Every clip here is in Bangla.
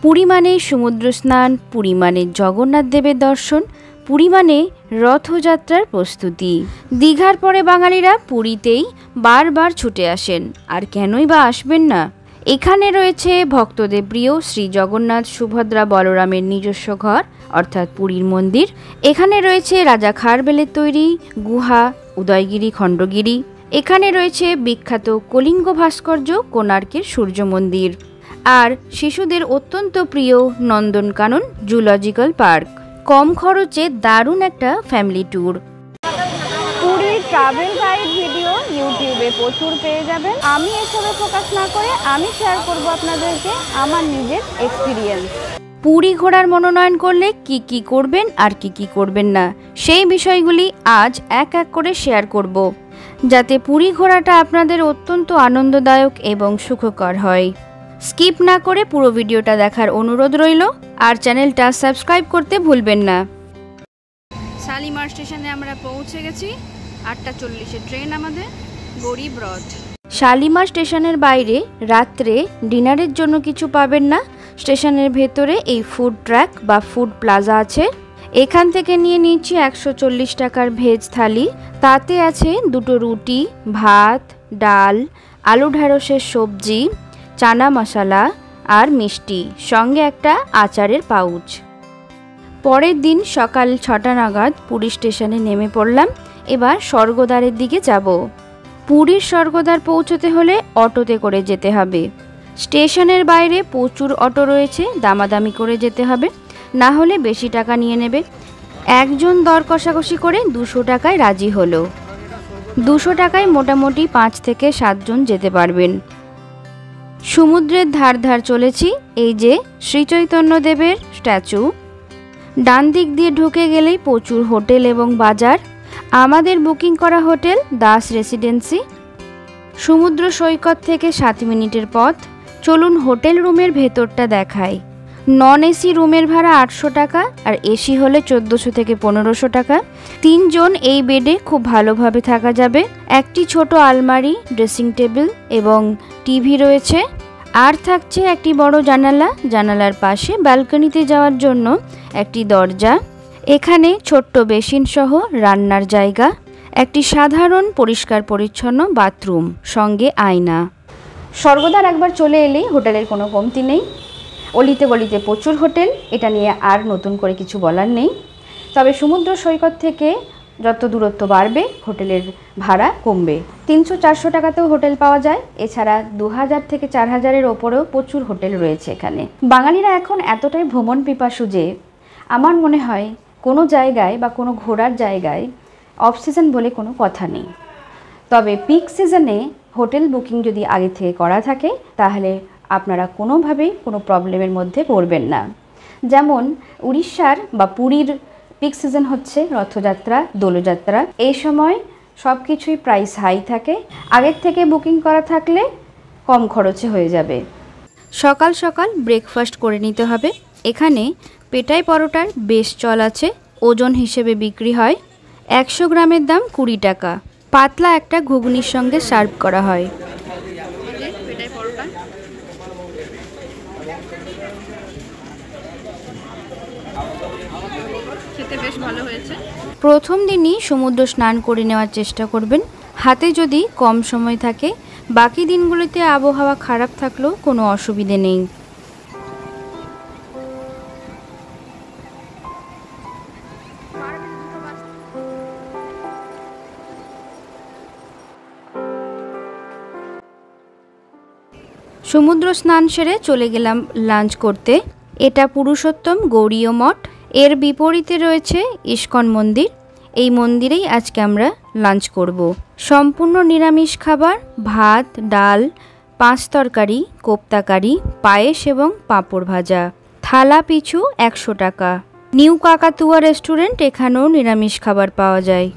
পুরী মানে সমুদ্র স্নান, পুরী মানে জগন্নাথ দেবের দর্শন, পুরী মানে রথযাত্রার প্রস্তুতি। দীঘার পরে বাঙালিরা পুরীতেই বারবার ছুটে আসেন, আর কেনই বা আসবেন না। এখানে রয়েছে ভক্তদের প্রিয় শ্রী জগন্নাথ সুভদ্রা বলরামের নিজস্ব ঘর অর্থাৎ পুরীর মন্দির। এখানে রয়েছে রাজা খারবেলের তৈরি গুহা উদয়গিরি খণ্ডগিরি। এখানে রয়েছে বিখ্যাত কলিঙ্গ ভাস্কর্য কোণার্কের সূর্য মন্দির, আর শিশুদের অত্যন্ত প্রিয় নন্দনকানন জুলজিক্যাল পার্ক। কম খরচে দারুণ একটা ফ্যামিলি ট্যুর। পুরীর ট্রাভেল গাইড ভিডিও ইউটিউবে প্রচুর পেয়ে যাবেন। আমি এসবে ফোকাস না করে আমি শেয়ার করব আপনাদেরকে আমার নিজের এক্সপিরিয়েন্স। পুরী ঘোরার মনোনয়ন করলে কি কি করবেন আর কি কি করবেন না, সেই বিষয়গুলি আজ এক এক করে শেয়ার করব, যাতে পুরী ঘোরাটা আপনাদের অত্যন্ত আনন্দদায়ক এবং সুখকর হয়। স্কিপ না করে পুরো ভিডিওটা দেখার অনুরোধ রইল, আর চ্যানেলটা সাবস্ক্রাইব করতে ভুলবেন না। শালিমার স্টেশনে আমরা পৌঁছে গেছি। 8:40 ট্রেন আমাদের, গরিব রথ। শালিমার স্টেশনের বাইরে রাত্রে ডিনারের জন্য কিছু পাবেন না। স্টেশনের ভেতরে এই ফুড ট্র্যাক বা ফুড প্লাজা আছে। এখান থেকে নিয়ে নিচ্ছি 140 টাকার ভেজ থালি। তাতে আছে 2টো রুটি, ভাত, ডাল, আলু ঢ্যাঁড়সের সবজি, চানা মশলা আর মিষ্টি, সঙ্গে একটা আচারের পাউচ। পরের দিন সকাল 6টা নাগাদ পুরী স্টেশনে নেমে পড়লাম। এবার স্বর্গদ্বারের দিকে যাব। পুরীর স্বর্গদ্বার পৌঁছতে হলে অটোতে করে যেতে হবে। স্টেশনের বাইরে প্রচুর অটো রয়েছে, দামাদামি করে যেতে হবে, না হলে বেশি টাকা নিয়ে নেবে। একজন দর কষাকষি করে 200 টাকায় রাজি হলো। 200 টাকায় মোটামুটি 5 থেকে 7 জন যেতে পারবেন। সমুদ্রের ধার ধার চলেছি। এই যে শ্রীচৈতন্যদেবের স্ট্যাচু। ডান দিক দিয়ে ঢুকে গেলেই প্রচুর হোটেল এবং বাজার। আমাদের বুকিং করা হোটেল দাস রেসিডেন্সি। সমুদ্র সৈকত থেকে 7 মিনিটের পথ। চলুন হোটেল রুমের ভেতরটা দেখাই। নন এসি রুমের ভাড়া 800 টাকা, আর এসি হলে 1400 থেকে 1500 টাকা। 3 জন এই বেডে খুব ভালোভাবে থাকা যাবে। একটি ছোট আলমারি, ড্রেসিং টেবিল এবং টিভি রয়েছে, আর থাকছে একটি বড় জানালা। জানালার পাশে ব্যালকনিতে যাওয়ার জন্য একটি দরজা। এখানে ছোট্ট বেসিন সহ রান্নার জায়গা, একটি সাধারণ পরিষ্কার পরিচ্ছন্ন বাথরুম, সঙ্গে আয়না। স্বর্গদ্বার একবার চলে এলেই হোটেলের কোনো কমতি নেই। অলিতে গলিতে প্রচুর হোটেল, এটা নিয়ে আর নতুন করে কিছু বলার নেই। তবে সমুদ্র সৈকত থেকে যত দূরত্ব বাড়বে হোটেলের ভাড়া কমবে। 300-400 টাকাতেও হোটেল পাওয়া যায়। এছাড়া 2000 থেকে 4000-এর ওপরেও প্রচুর হোটেল রয়েছে এখানে। বাঙালিরা এখন এতটাই ভ্রমণ পিপাসু যে আমার মনে হয় কোনো জায়গায় বা কোনো ঘোরার জায়গায় অফ সিজন বলে কোনো কথা নেই। তবে পিক সিজনে হোটেল বুকিং যদি আগে থেকে করা থাকে তাহলে আপনারা কোনোভাবেই কোনো প্রবলেমের মধ্যে পড়বেন না। যেমন উড়িষ্যার বা পুরীর পিক সিজন হচ্ছে রথযাত্রা, দোলযাত্রা। এই সময় সব কিছুই প্রাইস হাই থাকে। আগের থেকে বুকিং করা থাকলে কম খরচে হয়ে যাবে। সকাল সকাল ব্রেকফাস্ট করে নিতে হবে। এখানে পেটাই পরোটার বেশ চল আছে। ওজন হিসেবে বিক্রি হয়। 100 গ্রামের দাম 20 টাকা। পাতলা একটা ঘুগনির সঙ্গে সার্ভ করা হয়। পেটাই পরোটা খেতে বেশ ভালো হয়েছে। প্রথম দিনই সমুদ্র স্নান করে নেওয়ার চেষ্টা করবেন। হাতে যদি কম সময় থাকে, বাকি দিনগুলোতে আবহাওয়া খারাপ থাকলেও কোনো অসুবিধে নেই। সমুদ্র স্নান সেরে চলে গেলাম লাঞ্চ করতে। এটা পুরুষোত্তম গৌড়ীয় মঠ। এর বিপরীতে রয়েছে ইস্কন মন্দির। এই মন্দিরেই আজকে আমরা লাঞ্চ করব। সম্পূর্ণ নিরামিষ খাবার, ভাত, ডাল, 5 তরকারি, কোপ্তা কারি, পায়েস এবং পাঁপড় ভাজা। থালা পিছু 100 টাকা। নিউ কাকাতুয়া রেস্টুরেন্ট, এখানেও নিরামিষ খাবার পাওয়া যায়।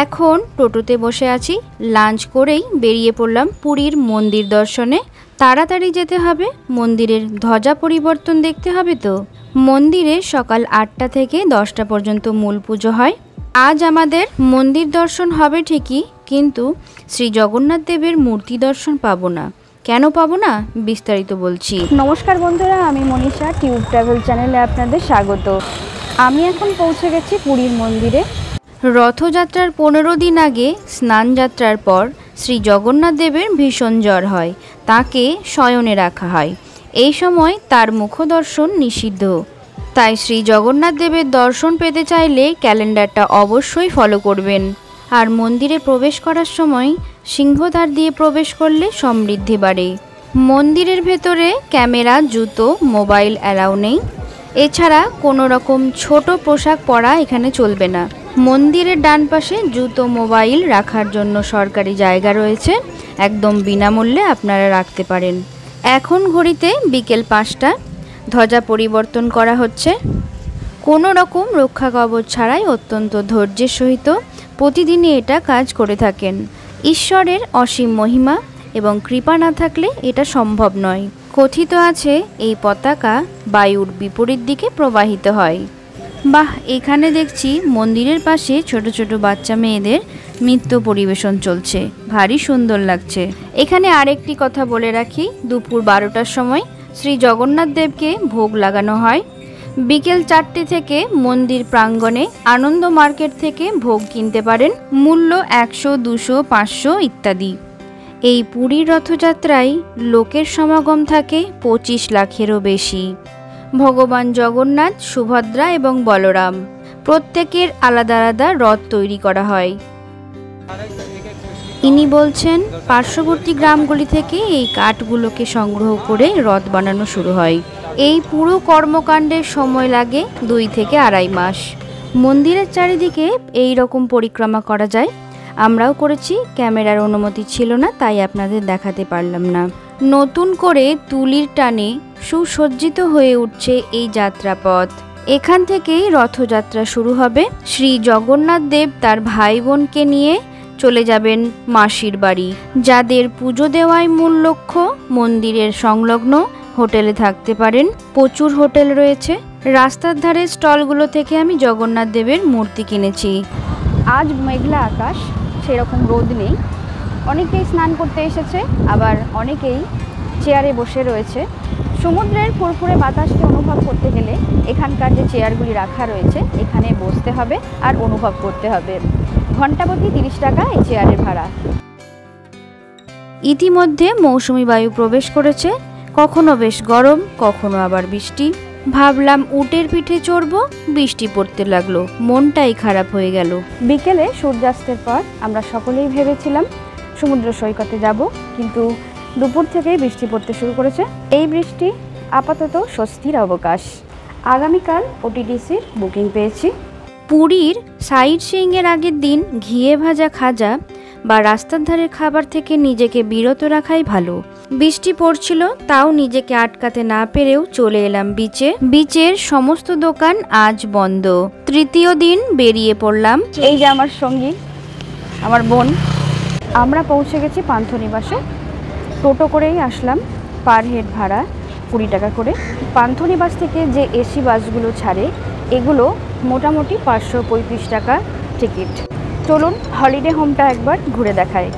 এখন টোটোতে বসে আছি। লাঞ্চ করেই বেরিয়ে পড়লাম পুরীর মন্দির দর্শনে। তাড়াতাড়ি যেতে হবে, মন্দিরের ধ্বজা পরিবর্তন দেখতে হবে তো। মন্দিরে সকাল 8টা থেকে 10টা পর্যন্ত মূল পুজো হয়। আজ আমাদের মন্দির দর্শন হবে ঠিকই, কিন্তু শ্রী জগন্নাথ দেবের মূর্তি দর্শন পাবো না। কেন পাবো না, বিস্তারিত বলছি। নমস্কার বন্ধুরা, আমি মনীষা, টিউব ট্রাভেল চ্যানেলে আপনাদের স্বাগত। আমি এখন পৌঁছে গেছি পুরীর মন্দিরে। রথযাত্রার 15 দিন আগে স্নান যাত্রার পর শ্রী জগন্নাথ দেবের ভীষণ জ্বর হয়, তাকে শয়নে রাখা হয়। এই সময় তার মুখ দর্শন নিষিদ্ধ, তাই শ্রী জগন্নাথ দেবের দর্শন পেতে চাইলে ক্যালেন্ডারটা অবশ্যই ফলো করবেন। আর মন্দিরে প্রবেশ করার সময় সিংহদ্বার দিয়ে প্রবেশ করলে সমৃদ্ধি বাড়ে। মন্দিরের ভেতরে ক্যামেরা, জুতো, মোবাইল অ্যালাউ নেই। এছাড়া কোনো রকম ছোট পোশাক পরা এখানে চলবে না। মন্দিরের ডান পাশে জুতো, মোবাইল রাখার জন্য সরকারি জায়গা রয়েছে, একদম বিনামূল্যে আপনারা রাখতে পারেন। এখন ঘড়িতে বিকেল 5টা। ধ্বজা পরিবর্তন করা হচ্ছে। কোনো রকম রক্ষা কবচ ছাড়াই অত্যন্ত ধৈর্যের সহিত প্রতিদিনই এটা কাজ করে থাকেন। ঈশ্বরের অসীম মহিমা এবং কৃপা না থাকলে এটা সম্ভব নয়। কথিত আছে এই পতাকা বায়ুর বিপরীত দিকে প্রবাহিত হয়। বাহ, এখানে দেখছি মন্দিরের পাশে ছোট ছোট বাচ্চা মেয়েদের নৃত্য পরিবেশন চলছে, ভারী সুন্দর লাগছে। এখানে আরেকটি কথা বলে রাখি, দুপুর 12টার সময় শ্রী জগন্নাথ দেবকে ভোগ লাগানো হয়। বিকেল 4টে থেকে মন্দির প্রাঙ্গণে আনন্দ মার্কেট থেকে ভোগ কিনতে পারেন। মূল্য 100, 200, 500 ইত্যাদি। এই পুরীর রথযাত্রায় লোকের সমাগম থাকে 25 লাখেরও বেশি। ভগবান জগন্নাথ, সুভদ্রা এবং বলরাম প্রত্যেকের আলাদা আলাদা রথ তৈরি করা হয়। ইনি বলছেন পার্শ্ববর্তী গ্রামগুলি থেকে এই কাঠগুলোকে সংগ্রহ করে রথ বানানো শুরু হয়। এই পুরো কর্মকাণ্ডের সময় লাগে 2 থেকে 2.5 মাস। মন্দিরের চারিদিকে এই রকম পরিক্রমা করা যায়, আমরাও করেছি। ক্যামেরার অনুমতি ছিল না, তাই আপনাদের দেখাতে পারলাম না। নতুন করে তুলির টানে সুসজ্জিত হয়ে উঠছে এই যাত্রাপথ। এখান থেকেই রথযাত্রা শুরু হবে। শ্রী জগন্নাথ দেব তার ভাই বোনকে নিয়ে চলে যাবেন মাসির বাড়ি। যাদের পুজো দেওয়াই মূল লক্ষ্য, মন্দিরের সংলগ্ন হোটেলে থাকতে পারেন। প্রচুর হোটেল রয়েছে। রাস্তার ধারে স্টলগুলো থেকে আমি জগন্নাথ দেবের মূর্তি কিনেছি। আজ মেঘলা আকাশ, সেরকম রোদ নেই। অনেকেই স্নান করতে এসেছে, আবার অনেকেই চেয়ারে বসে রয়েছে। সমুদ্রের ফুরফুরে বাতাসকে অনুভব করতে গেলে এখানকার যে চেয়ারগুলি রাখা রয়েছে এখানে বসতে হবে আর অনুভব করতে হবে। ঘণ্টাপ্রতি 30 টাকা এই চেয়ারের ভাড়া। ইতিমধ্যে মৌসুমি বায়ু প্রবেশ করেছে, কখনো বেশ গরম, কখনো আবার বৃষ্টি। ভাবলাম উটের পিঠে চড়বো, বৃষ্টি পড়তে লাগলো, মনটাই খারাপ হয়ে গেল। বিকেলে সূর্যাস্তের পর আমরা সকলেই ভেবেছিলাম সমুদ্র সৈকতে যাব, কিন্তু দুপুর থেকেই বৃষ্টি পড়তে শুরু করেছে। এই বৃষ্টি আপাতত স্বস্তির অবকাশ। আগামীকাল ওটিডিসির বুকিং পেয়েছি। পুরীর সাইট সিইংয়ের আগের দিন ঘিয়ে ভাজা খাজা বা রাস্তার ধারের খাবার থেকে নিজেকে বিরত রাখাই ভালো। বৃষ্টি পড়ছিল, তাও নিজেকে আটকাতে না পেরেও চলে এলাম বিচে। বিচের সমস্ত দোকান আজ বন্ধ। তৃতীয় দিন বেরিয়ে পড়লাম। এই যে আমার সঙ্গী, আমার বোন। আমরা পৌঁছে গেছি পান্থনিবাসে। টোটো করেই আসলাম, পার হেড ভাড়া 20 টাকা করে। পান্থনিবাস থেকে যে এসি বাসগুলো ছাড়ে এগুলো মোটামুটি 535 টাকা টিকিট। চলুন হলিডে হোমটা একবার ঘুরে দেখায়।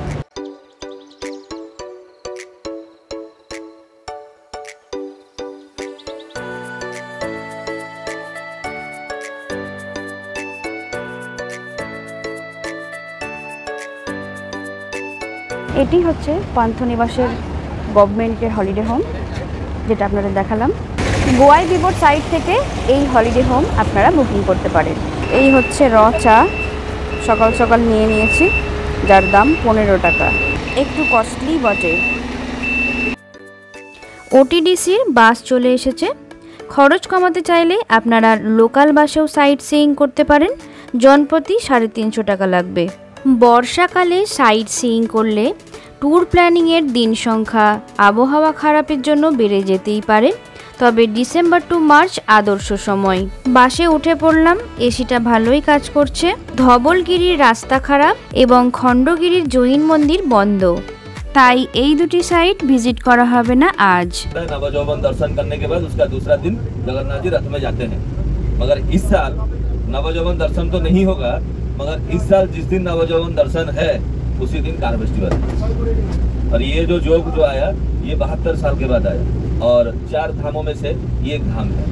এটি হচ্ছে পান্থনিবাসের গভর্নমেন্টের হলিডে হোম, যেটা আপনাদের দেখালাম। গোয়াই বিবোর সাইড থেকে এই হলিডে হোম আপনারা বুকিং করতে পারেন। এই হচ্ছে র চা, সকাল সকাল নিয়ে নিয়েছি, যার দাম 15 টাকা। একটু কস্টলি বটে। ওটিডিসির বাস চলে এসেছে। খরচ কমাতে চাইলে আপনারা লোকাল বাসেও সাইট সিইং করতে পারেন। জনপ্রতি 350 টাকা লাগবে। বর্ষাকালে সাইট সিইং করলে ট্যুর প্ল্যানিংয়ের দিন সংখ্যা আবহাওয়া খারাপের জন্য বেড়ে যেতেই পারে, তবে ডিসেম্বর টু মার্চ আদর্শ সময়। বাসে উঠে পড়লাম, এসিটা ভালোই কাজ করছে। ধবলগিরির রাস্তা খারাপ এবং খণ্ডগিরির জৈন মন্দির বন্ধ, তাই এই দুটি সাইট ভিজিট করা হবে না আজ। नवजौवन दर्शन करने के बाद उसका दूसरा दिन जगन्नाथ जी रथ में जाते हैं। मगर इस साल नवजौवन दर्शन तो नहीं होगा, मगर इस साल जिस दिन नवजौवन दर्शन है उसी दिन कार फेस्टिवल है। और ये जो जोग जो आया ये 72 साल के बाद आया, और 4 धामों में से ये एक धाम है,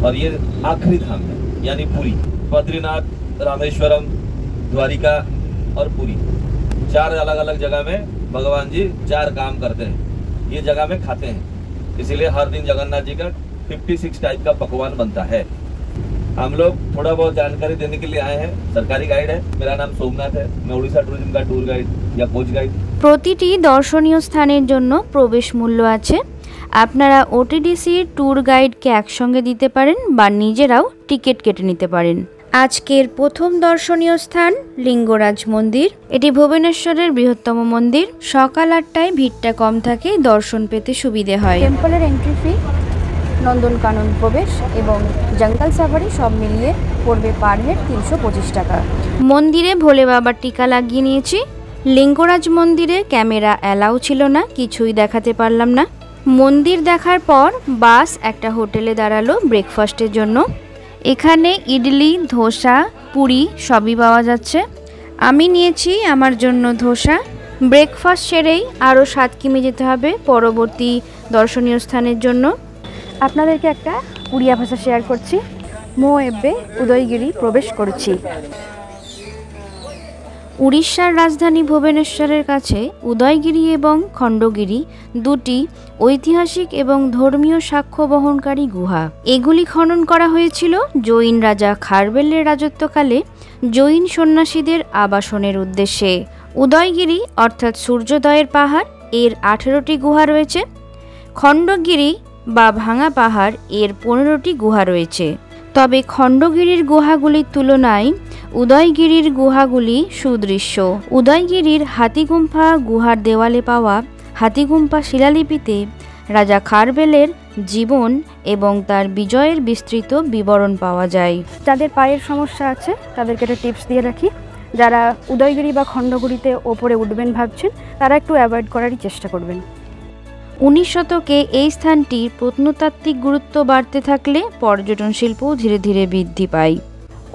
और ये आखिरी धाम है, यानी पुरी। बद्रीनाथ, रामेश्वरम, द्वारिका और पुरी, 4 अलग अलग जगह में भगवान जी 4 काम करते हैं। ये जगह में खाते हैं, इसीलिए हर दिन जगन्नाथ जी का 56 टाइप का पकवान बनता है। हम लोग थोड़ा बहुत जानकारी देने के लिए आए हैं। सरकारी गाइड है, मेरा नाम सोमनाथ है, मैं उड़ीसा टूरिज्म का टूर गाइड या कोच गाइड। প্রতিটি দর্শনীয় স্থানের জন্য প্রবেশ মূল্য আছে। আপনারা ওটিডিসি ট্যুর গাইডকে একসঙ্গে দিতে পারেন বা নিজেরাও টিকিট কেটে নিতে পারেন। আজকের প্রথম দর্শনীয় স্থান লিঙ্গরাজ মন্দির। এটি ভুবনেশ্বরের বৃহত্তম মন্দির। সকাল 8টায় ভিড়টা কম থাকে, দর্শন পেতে সুবিধে হয়। টেম্পলের এন্ট্রি ফি, নন্দনকানন প্রবেশ এবং জঙ্গল সাফারি সব মিলিয়ে পড়বে পার হেড 325 টাকা। মন্দিরে ভোলে বাবার টিকা লাগিয়ে নিয়েছি। লিঙ্গরাজ মন্দিরে ক্যামেরা অ্যালাউ ছিল না, কিছুই দেখাতে পারলাম না। মন্দির দেখার পর বাস একটা হোটেলে দাঁড়ালো ব্রেকফাস্টের জন্য। এখানে ইডলি, ধোসা, পুরি সবই পাওয়া যাচ্ছে। আমি নিয়েছি আমার জন্য ধোসা। ব্রেকফাস্ট সেরেই আরও 7 কিমি যেতে হবে পরবর্তী দর্শনীয় স্থানের জন্য। আপনাদেরকে একটা উড়িয়া ভাষা শেয়ার করছি। মো এব্বে উদয়গিরি প্রবেশ করছি। উড়িষ্যার রাজধানী ভুবনেশ্বরের কাছে উদয়গিরি এবং খণ্ডগিরি দুটি ঐতিহাসিক এবং ধর্মীয় সাক্ষ্য বহনকারী গুহা। এগুলি খনন করা হয়েছিল জৈন রাজা খারবেলের রাজত্বকালে জৈন সন্ন্যাসীদের আবাসনের উদ্দেশ্যে। উদয়গিরি অর্থাৎ সূর্যোদয়ের পাহাড়, এর 18টি গুহা রয়েছে। খণ্ডগিরি বা ভাঙা পাহাড়, এর 15টি গুহা রয়েছে। তবে খণ্ডগিরির গুহাগুলির তুলনায় উদয়গিরির গুহাগুলি সুদৃশ্য। উদয়গিরির হাতিগুম্ফা গুহার দেওয়ালে পাওয়া হাতিগুম্ফা শিলালিপিতে রাজা খারবেলের জীবন এবং তার বিজয়ের বিস্তৃত বিবরণ পাওয়া যায়। যাদের পায়ের সমস্যা আছে তাদেরকে একটা টিপস দিয়ে রাখি, যারা উদয়গিরি বা খণ্ডগিরিতে ওপরে উঠবেন ভাবছেন তারা একটু অ্যাভয়েড করারই চেষ্টা করবেন। 19 শতকে এই স্থানটির প্রত্নতাত্ত্বিক গুরুত্ব বাড়তে থাকলে পর্যটন শিল্পও ধীরে ধীরে বৃদ্ধি পায়।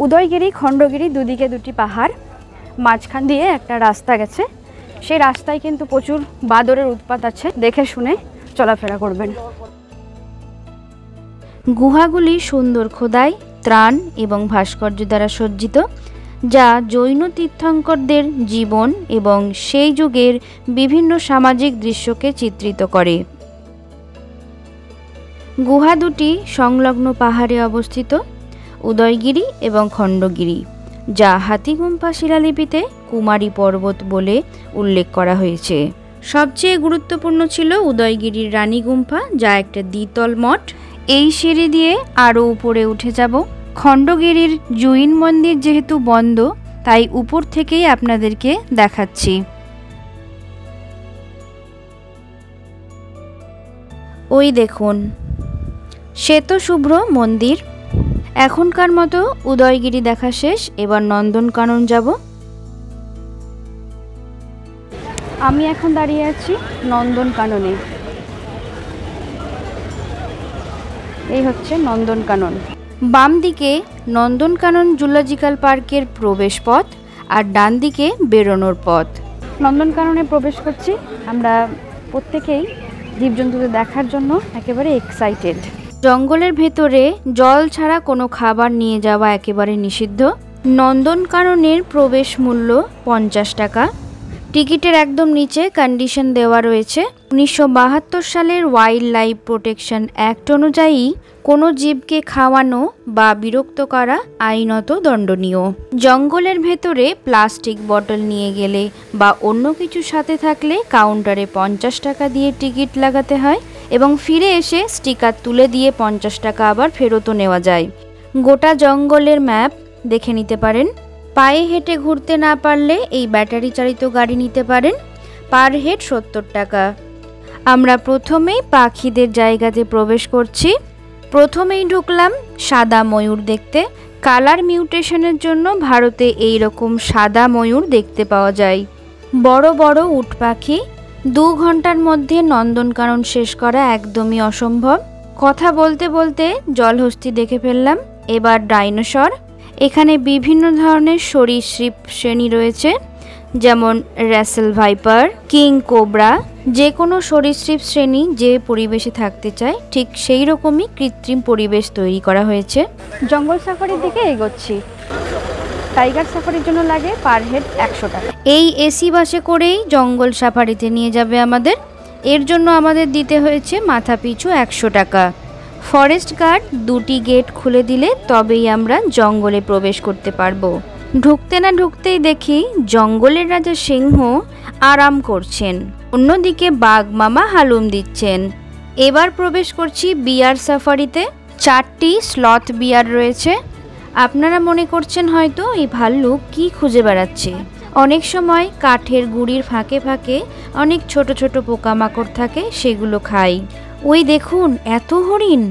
উদয়গিরি, খণ্ডগিরি দুদিকে দুটি পাহাড়, মাঝখান দিয়ে একটা রাস্তা গেছে। সেই রাস্তায় কিন্তু প্রচুর বাদরের উৎপাত আছে, দেখে শুনে চলাফেরা করবেন। গুহাগুলি সুন্দর খোদাই, ত্রাণ এবং ভাস্কর্য দ্বারা সজ্জিত, যা জৈন তীর্থঙ্করদের জীবন এবং সেই যুগের বিভিন্ন সামাজিক দৃশ্যকে চিত্রিত করে। গুহা দুটি সংলগ্ন পাহাড়ে অবস্থিত, উদয়গিরি এবং খণ্ডগিরি, যা হাতিগুম্ফা শিলালিপিতে কুমারী পর্বত বলে উল্লেখ করা হয়েছে। সবচেয়ে গুরুত্বপূর্ণ ছিল উদয়গিরির রানী গুম্ফা, যা একটা দ্বিতল মঠ। এই সিঁড়ি দিয়ে আরও উপরে উঠে যাব। খণ্ডগিরির জৈন মন্দির যেহেতু বন্ধ, তাই উপর থেকেই আপনাদেরকে দেখাচ্ছি। ওই দেখুন, শ্বেতশুভ্র মন্দির। এখনকার মতো উদয়গিরি দেখা শেষ, এবার নন্দনকানন যাব। আমি এখন দাঁড়িয়ে আছি নন্দনকাননে। এই হচ্ছে নন্দনকানন। বাম দিকে নন্দনকানন জুলজিক্যাল পার্কের প্রবেশ পথ আর ডান দিকে বেরোনোর পথ। নন্দনকাননে প্রবেশ করছি। আমরা প্রত্যেকেই জীবজন্তুদের দেখার জন্য একেবারে এক্সাইটেড। জঙ্গলের ভেতরে জল ছাড়া কোনো খাবার নিয়ে যাওয়া একেবারে নিষিদ্ধ। নন্দনকাননের প্রবেশ মূল্য 50 টাকা। টিকিটের একদম নিচে কন্ডিশন দেওয়া রয়েছে। 1972 সালের ওয়াইল্ড লাইফ প্রোটেকশন অ্যাক্ট অনুযায়ী কোনো জীবকে খাওয়ানো বা বিরক্ত করা আইনত দণ্ডনীয়। জঙ্গলের ভেতরে প্লাস্টিক বটল নিয়ে গেলে বা অন্য কিছু সাথে থাকলে কাউন্টারে 50 টাকা দিয়ে টিকিট লাগাতে হয় এবং ফিরে এসে স্টিকার তুলে দিয়ে 50 টাকা আবার ফেরতও নেওয়া যায়। গোটা জঙ্গলের ম্যাপ দেখে নিতে পারেন। পায়ে হেঁটে ঘুরতে না পারলে এই ব্যাটারি চালিত গাড়ি নিতে পারেন। পার হেড 70 টাকা। আমরা প্রথমেই পাখিদের জায়গাতে প্রবেশ করছি। প্রথমেই ঢুকলাম সাদা ময়ূর দেখতে। কালার মিউটেশনের জন্য ভারতে এই রকম সাদা ময়ূর দেখতে পাওয়া যায়। বড় বড় উট পাখি। 2 ঘন্টার মধ্যে নন্দনকানন শেষ করা একদমই অসম্ভব। কথা বলতে বলতে জলহস্তী দেখে ফেললাম। এবার ডাইনোসর। এখানে বিভিন্ন ধরনের সরীসৃপ শ্রেণী রয়েছে, যেমন র্যাসেল ভাইপার, কিং কোবরা। যে কোনো সরীসৃপ শ্রেণী যে পরিবেশে থাকতে চায় ঠিক সেই রকমই কৃত্রিম পরিবেশ তৈরি করা হয়েছে। জঙ্গল সাফারির দিকে এগোচ্ছি। টাইগার সাফারির জন্য লাগে পার হেড 100 টাকা। এই এসি বাসে করেই জঙ্গল সাফারিতে নিয়ে যাবে আমাদের। এর জন্য আমাদের দিতে হয়েছে মাথা পিছু 100 টাকা। ফরেস্ট গার্ড 2টি গেট খুলে দিলে তবেই আমরা জঙ্গলে প্রবেশ করতে পারবো। ঢুকতে না ঢুকতেই দেখি জঙ্গলের রাজা সিংহ আরাম করছেন, অন্যদিকে বাঘ মামা হালুম দিচ্ছেন। এবার প্রবেশ করছি বিয়ার সাফারিতে। 4টি স্লথ বিয়ার রয়েছে। আপনারা মনে করছেন হয়তো এই ভাল্লুক কি খুঁজে বেড়াচ্ছে। অনেক সময় কাঠের গুঁড়ির ফাঁকে ফাঁকে অনেক ছোট ছোট পোকামাকড় থাকে, সেগুলো খাই। ওই দেখুন এত হরিণ।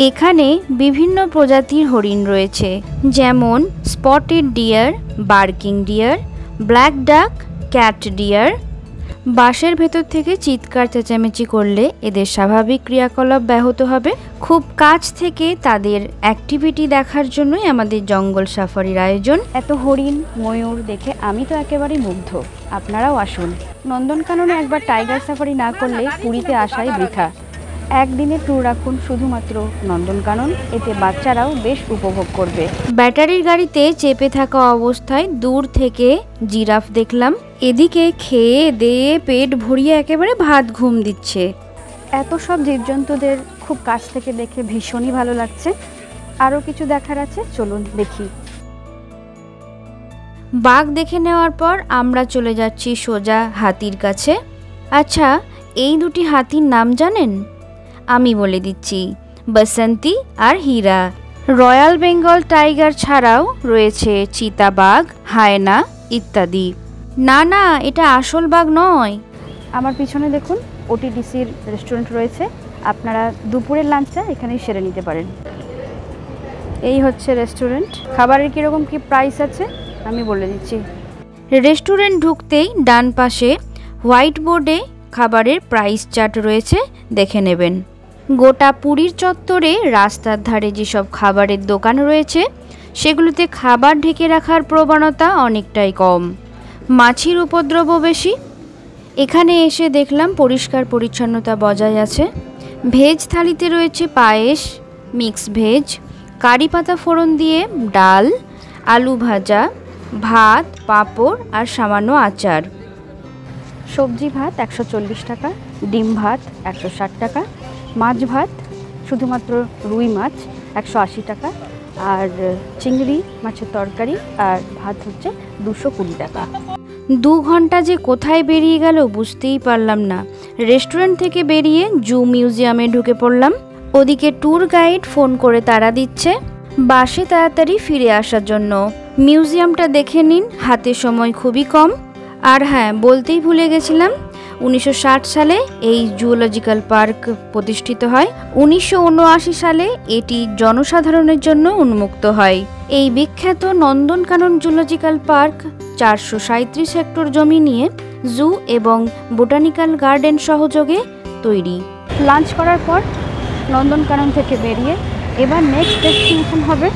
এখানে বিভিন্ন প্রজাতির হরিণ রয়েছে, যেমন spotted deer, barking deer, black buck, cat deer. বাসের ভেতর থেকে চিৎকার চেঁচামেচি করলে এদের স্বাভাবিক ক্রিয়াকলাপ ব্যাহত হবে। খুব কাছ থেকে তাদের অ্যাক্টিভিটি দেখার জন্যই আমাদের জঙ্গল সাফারির আয়োজন। এত হরিণ ময়ূর দেখে আমি তো একেবারেই মুগ্ধ। আপনারাও আসুন। নন্দনকাননে একবার টাইগার সাফারি না করলে পুরীতে আসাই বৃথা। একদিনের ট্যুর রাখুন শুধুমাত্র নন্দনকানন, এতে বাচ্চারাও বেশ উপভোগ করবে। ব্যাটারির গাড়িতে চেপে থাকা অবস্থায় দূর থেকে জিরাফ দেখলাম। এদিকে খেয়ে দেয়ে পেট ভরিয়ে একেবারে ভাত ঘুম দিচ্ছে। এত সব জীবজন্তুদের খুব কাছ থেকে দেখে ভীষণই ভালো লাগছে। আরও কিছু দেখার আছে, চলুন দেখি। বাঘ দেখে নেওয়ার পর আমরা চলে যাচ্ছি সোজা হাতির কাছে। আচ্ছা, এই 2টি হাতির নাম জানেন? আমি বলে দিচ্ছি, বসন্তী আর হীরা। রয়্যাল বেঙ্গল টাইগার ছাড়াও রয়েছে চিতাবাঘ, হায়না ইত্যাদি। না না, এটা আসল বাঘ নয়। আমার পিছনে দেখুন ওটিডিসির রেস্টুরেন্ট রয়েছে। আপনারা দুপুরের লাঞ্চটা এখানেই সেরে নিতে পারেন। এই হচ্ছে রেস্টুরেন্ট। খাবারের কীরকম কি প্রাইস আছে আমি বলে দিচ্ছি। রেস্টুরেন্ট ঢুকতেই ডান পাশে হোয়াইট বোর্ডে খাবারের প্রাইস চার্ট রয়েছে, দেখে নেবেন। গোটা পুরীর চত্বরে রাস্তার ধারে যেসব খাবারের দোকান রয়েছে সেগুলোতে খাবার ঢেকে রাখার প্রবণতা অনেকটাই কম, মাছির উপদ্রবও বেশি। এখানে এসে দেখলাম পরিষ্কার পরিচ্ছন্নতা বজায় আছে। ভেজ থালিতে রয়েছে পায়েস, মিক্স ভেজ, কারি পাতা ফোড়ন দিয়ে ডাল, আলু ভাজা, ভাত, পাঁপড় আর সামান্য আচার। সবজি ভাত 140 টাকা, ডিম ভাত 160 টাকা, মাছ ভাত শুধুমাত্র রুই মাছ 180 টাকা, আর চিংড়ি মাছের তরকারি আর ভাত হচ্ছে 220 টাকা। 2 ঘন্টা যে কোথায় বেরিয়ে গেল বুঝতেই পারলাম না। রেস্টুরেন্ট থেকে বেরিয়ে জু মিউজিয়ামে ঢুকে পড়লাম। ওদিকে ট্যুর গাইড ফোন করে তাড়া দিচ্ছে বাসে তাড়াতাড়ি ফিরে আসার জন্য। মিউজিয়ামটা দেখে নিন, হাতে সময় খুবই কম। আর হ্যাঁ, বলতেই ভুলে গেছিলাম, 1960 সালে এই জুওলজিক্যাল পার্ক প্রতিষ্ঠিত হয়। 1979 সালে এটি জনসাধারণের জন্য উন্মুক্ত হয়। এই বিখ্যাত নন্দনকানন জুওলজিক্যাল পার্ক 437 হেক্টর জমি নিয়ে জু এবং বোটানিক্যাল গার্ডেন সহযোগে তৈরি। লাঞ্চ করার পর নন্দনকানন থেকে বেরিয়ে এবার নেক্সট ডেস্টিনেশন হবে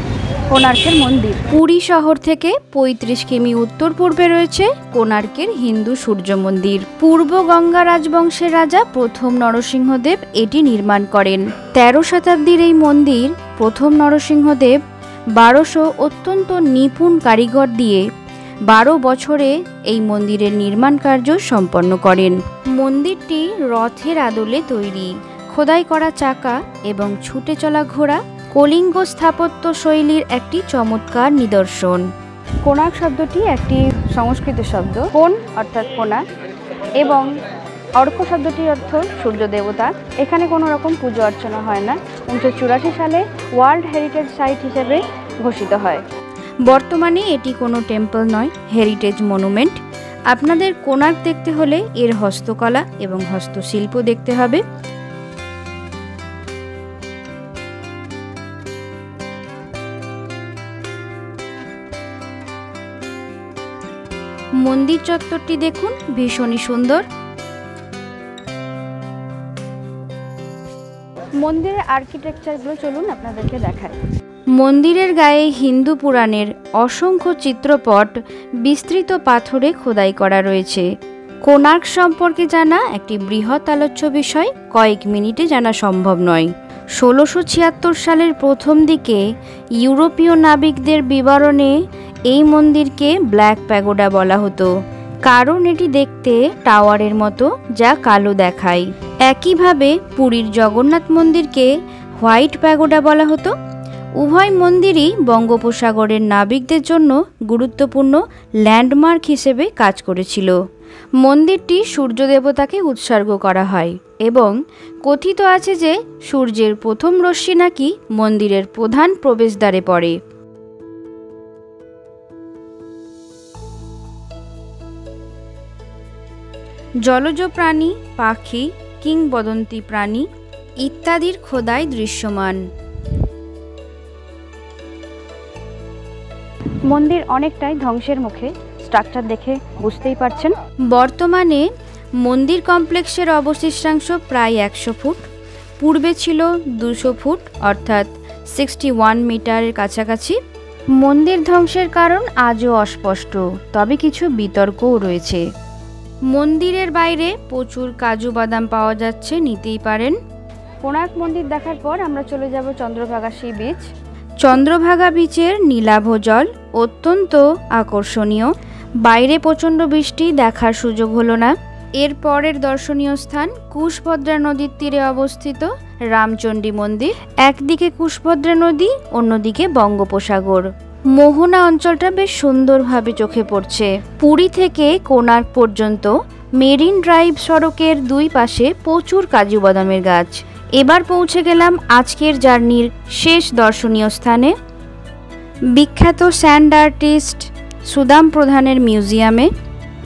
কোণার্কের মন্দির। পুরী শহর থেকে 35 কিমি উত্তর পূর্বে রয়েছে কোণার্কের হিন্দু সূর্য মন্দির। পূর্ব গঙ্গা রাজবংশের রাজা প্রথম নরসিংহদেব এটি নির্মাণ করেন। 13 শতাব্দীর এই মন্দির প্রথম নরসিংহদেব 1200 অত্যন্ত নিপুণ কারিগর দিয়ে 12 বছরে এই মন্দিরের নির্মাণ কার্য সম্পন্ন করেন। মন্দিরটি রথের আদলে তৈরি। খোদাই করা চাকা এবং ছুটে চলা ঘোড়া কলিঙ্গ স্থাপত্য শৈলীর একটি চমৎকার নিদর্শন। কোণার্ক শব্দটি একটি সংস্কৃত শব্দ। কোণ অর্থাৎ কোণা এবং অর্ক শব্দটির অর্থ সূর্য দেবতা। এখানে কোনো রকম পুজো অর্চনা হয় না। 1984 সালে ওয়ার্ল্ড হেরিটেজ সাইট হিসেবে ঘোষিত হয়। বর্তমানে এটি কোনো টেম্পল নয়, হেরিটেজ মনুমেন্ট। আপনাদের কোণার্ক দেখতে হলে এর হস্তকলা এবং হস্তশিল্প দেখতে হবে। মন্দির চত্বরটি দেখুন, ভীষণই সুন্দর। মন্দিরের আর্কিটেকচারগুলো চলুন আপনাদেরকে দেখায়। মন্দিরের গায়ে হিন্দু পুরাণের অসংখ্য চিত্রপট বিস্তৃত পাথরে খোদাই করা রয়েছে। কোণার্ক সম্পর্কে জানা একটি বৃহৎ আলোচ্য বিষয়, কয়েক মিনিটে জানা সম্ভব নয়। 1676 সালের প্রথম দিকে ইউরোপীয় নাবিকদের বিবরণে এই মন্দিরকে ব্ল্যাক প্যাগোডা বলা হতো, কারণ এটি দেখতে টাওয়ারের মতো, যা কালো দেখায়। একইভাবে পুরীর জগন্নাথ মন্দিরকে হোয়াইট প্যাগোডা বলা হতো। উভয় মন্দিরই বঙ্গোপসাগরের নাবিকদের জন্য গুরুত্বপূর্ণ ল্যান্ডমার্ক হিসেবে কাজ করেছিল। মন্দিরটি সূর্য দেবতাকে উৎসর্গ করা হয় এবং কথিত আছে যে সূর্যের প্রথম রশ্মি নাকি মন্দিরের প্রধান প্রবেশদ্বারে পড়ে। জলজ প্রাণী, পাখি, কিংবদন্তি প্রাণী ইত্যাদির খোদাই দৃশ্যমান। মন্দির অনেকটাই ধ্বংসের মুখে, স্ট্রাকচার দেখে বুঝতেই পারছেন। বর্তমানে মন্দির কমপ্লেক্সের অবশিষ্টাংশ প্রায় 100 ফুট, পূর্বে ছিল 200 ফুট অর্থাৎ 61 মিটারের কাছাকাছি। মন্দির ধ্বংসের কারণ আজও অস্পষ্ট, তবে কিছু বিতর্কও রয়েছে। মন্দিরের বাইরে প্রচুর কাজু বাদাম পাওয়া যাচ্ছে, নিতেই পারেন। কোণার্ক মন্দির দেখার পর আমরা চলে যাব চন্দ্রভাগা সি বিচ। চন্দ্রভাগা বিচের নীলাভ জল অত্যন্ত আকর্ষণীয়। বাইরে প্রচণ্ড বৃষ্টি, দেখার সুযোগ হলো না। এর পরের দর্শনীয় স্থান কুশভদ্রা নদীর তীরে অবস্থিত রামচণ্ডী মন্দির। একদিকে কুশভদ্রা নদী, অন্যদিকে বঙ্গোপসাগর। মোহনা অঞ্চলটা বেশ সুন্দরভাবে চোখে পড়ছে। পুরী থেকে কোণার্ক পর্যন্ত মেরিন ড্রাইভ সড়কের দুই পাশে প্রচুর কাজু বাদামের গাছ। এবার পৌঁছে গেলাম আজকের জার্নির শেষ দর্শনীয় স্থানে, বিখ্যাত স্যান্ড আর্টিস্ট সুদাম প্রধানের মিউজিয়ামে।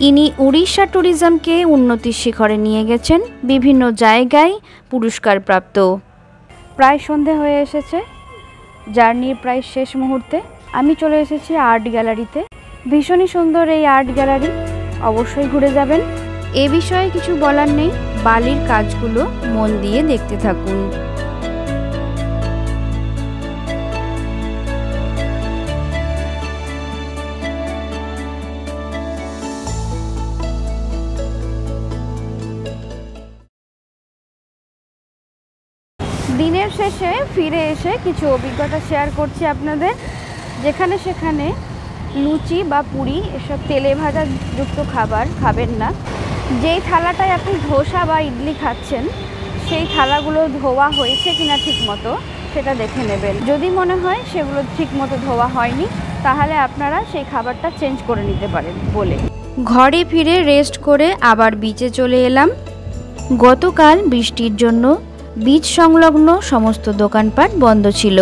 ইনি উড়িষ্যা ট্যুরিজমকে উন্নতির শিখরে নিয়ে গেছেন, বিভিন্ন জায়গায় পুরস্কারপ্রাপ্ত। প্রায় সন্ধে হয়ে এসেছে, জার্নির প্রায় শেষ মুহূর্তে। আমি চলে এসেছি আর্ট গ্যালারিতে। ভীষণই সুন্দর এই আর্ট গ্যালারি, অবশ্যই ঘুরে যাবেন। এ বিষয়ে কিছু বলার নেই, বালির কাজগুলো মন দিয়ে দেখতে থাকুন। দিনের শেষে ফিরে এসে কিছু অভিজ্ঞতা শেয়ার করছি আপনাদের। যেখানে সেখানে লুচি বা পুরি এসব তেলে ভাজা যুক্ত খাবার খাবেন না। যেই থালাটায় আপনি ধোসা বা ইডলি খাচ্ছেন, সেই থালাগুলো ধোয়া হয়েছে কিনা ঠিক মতো সেটা দেখে নেবেন। যদি মনে হয় সেগুলো ঠিক মতো ধোয়া হয়নি, তাহলে আপনারা সেই খাবারটা চেঞ্জ করে নিতে পারেন বলে। ঘরে ফিরে রেস্ট করে আবার বিচে চলে এলাম। গতকাল বৃষ্টির জন্য বিচ সংলগ্ন সমস্ত দোকানপাট বন্ধ ছিল।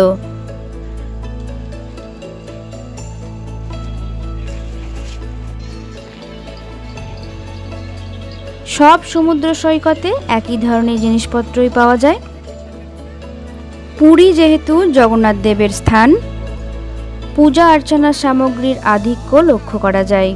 সব সমুদ্র সৈকতে একই ধরনের জিনিসপত্রই পাওয়া যায়। পুরী যেহেতু জগন্নাথ দেবের স্থান, পূজা অর্চনার সামগ্রীর আধিক্য লক্ষ্য করা যায়।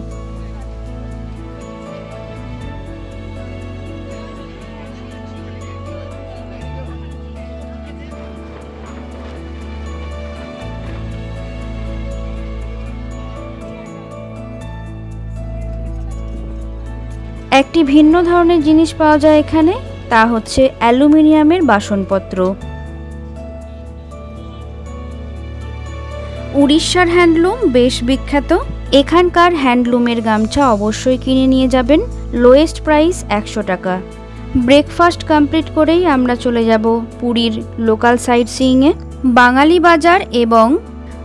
একটি ভিন্ন ধরনের জিনিস পাওয়া যায় এখানে, তা হচ্ছে অ্যালুমিনিয়ামের বাসনপত্র। উড়িষ্যার হ্যান্ডলুম বেশ বিখ্যাত। এখানকার হ্যান্ডলুমের গামছা অবশ্যই কিনে নিয়ে যাবেন, লোয়েস্ট প্রাইস 100 টাকা। ব্রেকফাস্ট কমপ্লিট করেই আমরা চলে যাব পুরীর লোকাল সাইট সিইংয়ে। বাঙালি বাজার এবং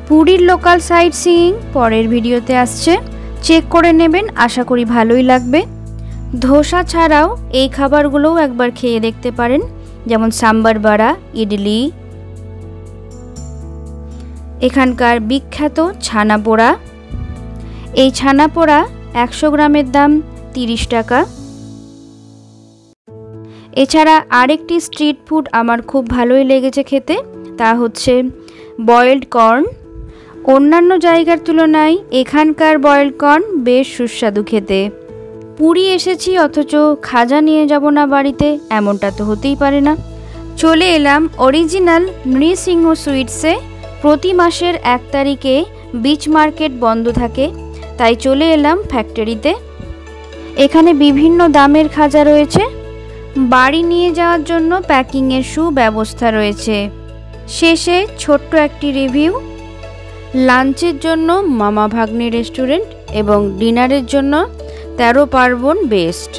পুরীর লোকাল সাইট সিইং পরের ভিডিওতে আসছে, চেক করে নেবেন, আশা করি ভালোই লাগবে। ধোসা ছাড়াও এই খাবারগুলোও একবার খেয়ে দেখতে পারেন, যেমন সাম্বার বড়া, ইডলি, এখানকার বিখ্যাত ছানা পোড়া। এই ছানা পোড়া 100 গ্রামের দাম 30 টাকা। এছাড়া আরেকটি স্ট্রিট ফুড আমার খুব ভালোই লেগেছে খেতে, তা হচ্ছে বয়েলড কর্ন। অন্যান্য জায়গার তুলনায় এখানকার বয়েলড কর্ন বেশ সুস্বাদু খেতে। পুরী এসেছি অথচ খাজা নিয়ে যাব না বাড়িতে, এমনটা তো হতেই পারে না। চলে এলাম অরিজিনাল নৃসিংহ সুইটসে। প্রতি মাসের 1 তারিখে বিচ মার্কেট বন্ধ থাকে, তাই চলে এলাম ফ্যাক্টরিতে। এখানে বিভিন্ন দামের খাজা রয়েছে। বাড়ি নিয়ে যাওয়ার জন্য প্যাকিংয়ের সুব্যবস্থা রয়েছে। শেষে ছোট্ট একটি রিভিউ। লাঞ্চের জন্য মামা ভাগ্নে রেস্টুরেন্ট এবং ডিনারের জন্য 13 পার্বণ বেস্ট।